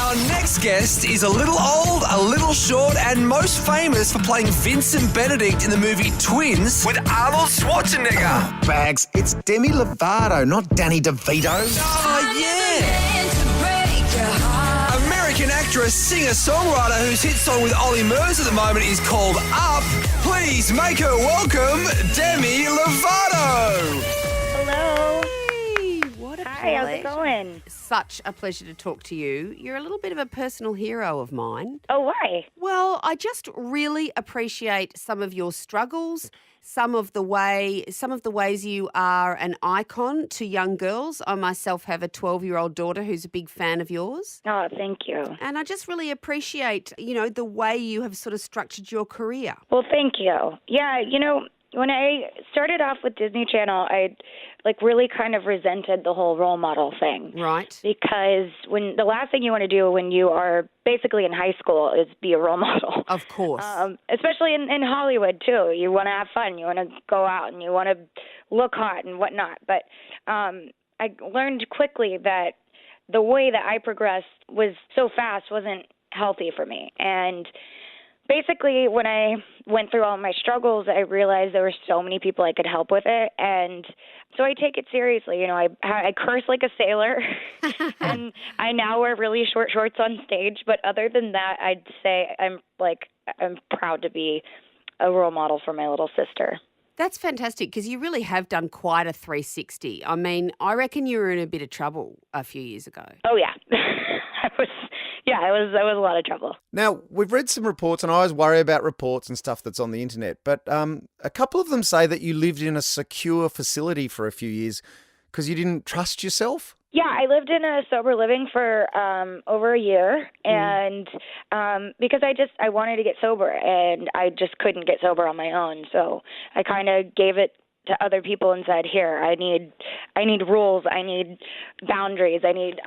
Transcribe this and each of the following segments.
Our next guest is a little old, a little short, and most famous for playing Vincent Benedict in the movie Twins with Arnold Schwarzenegger. Bags, it's Demi Lovato, not Danny DeVito. Oh, yeah. American actress, singer, songwriter whose hit song with Ollie Murs at the moment is called Up. Please make her welcome Demi Lovato. Hello. Hey, what a Hi, how's pleasure. it going? Such a pleasure to talk to you. You're a little bit of a personal hero of mine. Oh, why? Well, I just really appreciate some of your struggles, some of the ways you are an icon to young girls. I myself have a 12-year-old daughter who's a big fan of yours. Oh, thank you. And I just really appreciate, the way you have sort of structured your career. Well, thank you. Yeah, when I started off with Disney Channel, I really kind of resented the whole role model thing. Right. Because when the last thing you want to do when you are basically in high school is be a role model. Of course. Especially in Hollywood, too. You want to have fun. You want to go out and you want to look hot and whatnot. But I learned quickly that the way that I progressed was so fast wasn't healthy for me. And basically, when I went through all my struggles, I realized there were so many people I could help with it. And so I take it seriously. I curse like a sailor, and I now wear really short shorts on stage. But other than that, I'd say I'm proud to be a role model for my little sister. That's fantastic because you really have done quite a 360. I mean, I reckon you were in a bit of trouble a few years ago. Oh, yeah. I was a lot of trouble. Now, we've read some reports, and I always worry about reports and stuff that's on the internet, but a couple of them say that you lived in a secure facility for a few years because you didn't trust yourself. Yeah, I lived in a sober living for over a year, and because I wanted to get sober, and I just couldn't get sober on my own, so I kind of gave it to other people and said, here, I need rules, I need boundaries, I need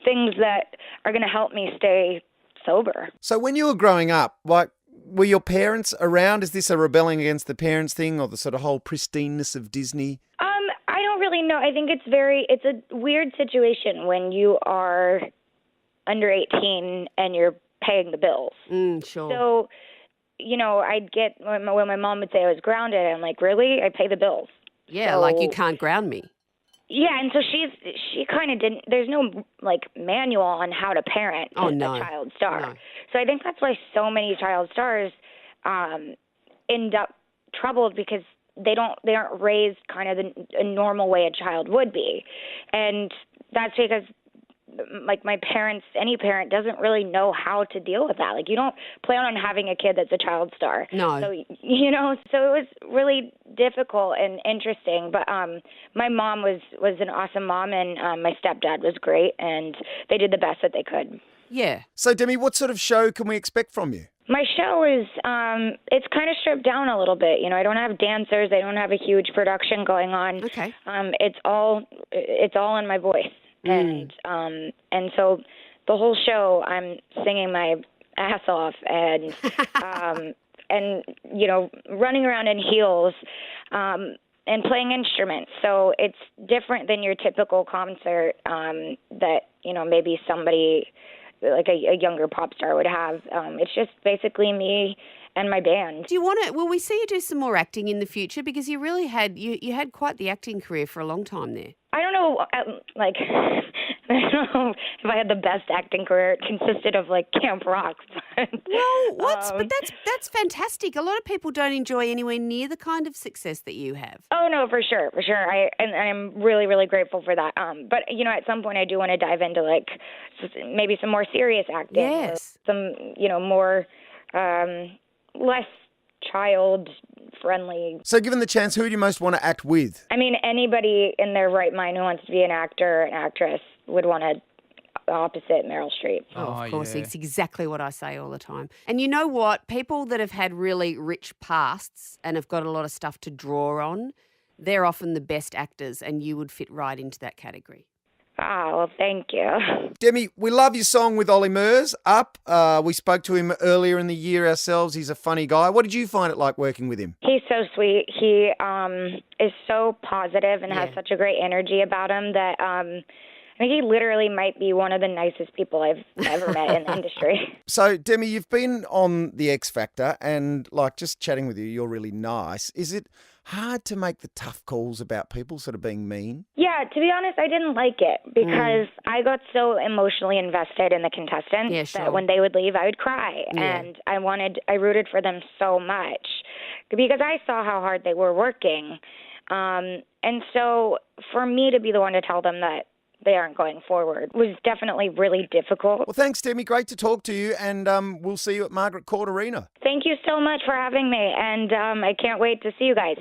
things that are going to help me stay sober. So when you were growing up, were your parents around? Is this a rebelling against the parents thing or the sort of whole pristineness of Disney? I don't really know. I think it's a weird situation when you are under 18 and you're paying the bills. Sure. So, I'd get when my mom would say I was grounded, I'm like, really? I pay the bills. Yeah, so, like you can't ground me. Yeah, and so she kind of didn't. There's no manual on how to parent a child star. No. So I think that's why so many child stars end up troubled because they aren't raised kind of a normal way a child would be, and that's because my parents, any parent doesn't really know how to deal with that. You don't plan on having a kid that's a child star. No. So, so it was really difficult and interesting. But my mom was an awesome mom, and my stepdad was great, and they did the best that they could. Yeah. So, Demi, what sort of show can we expect from you? My show is, it's kind of stripped down a little bit. I don't have dancers. I don't have a huge production going on. Okay. It's all in my voice. And so the whole show I'm singing my ass off and running around in heels and playing instruments. So it's different than your typical concert that maybe somebody like a younger pop star would have. It's just basically me and my band. Do you want to? Will we see you do some more acting in the future? Because you really had you had quite the acting career for a long time there. I don't know, I don't know if I had the best acting career. It consisted of Camp Rock. But that's fantastic. A lot of people don't enjoy anywhere near the kind of success that you have. Oh no, for sure. I'm really, really grateful for that. But at some point I do want to dive into maybe some more serious acting. Yes. Some more less child friendly. So given the chance, who would you most want to act with? I mean, anybody in their right mind who wants to be an actor, an actress would want to opposite Meryl Streep. Oh, of course. Yeah. It's exactly what I say all the time. And you know what? People that have had really rich pasts and have got a lot of stuff to draw on, they're often the best actors, and you would fit right into that category. Ah, well, thank you. Demi, we love your song with Ollie Murs, Up. We spoke to him earlier in the year ourselves. He's a funny guy. What did you find it like working with him? He's so sweet. He is so positive and has such a great energy about him that think he literally might be one of the nicest people I've ever met in the industry. So, Demi, you've been on The X Factor and, like, just chatting with you, you're really nice. Is it hard to make the tough calls about people sort of being mean? Yeah, to be honest, I didn't like it because I got so emotionally invested in the contestants Yeah, sure. that when they would leave, I would cry. Yeah. And I rooted for them so much because I saw how hard they were working. And so for me to be the one to tell them that they aren't going forward was definitely really difficult. Well, thanks, Demi. Great to talk to you, and we'll see you at Margaret Court Arena. Thank you so much for having me, and I can't wait to see you guys.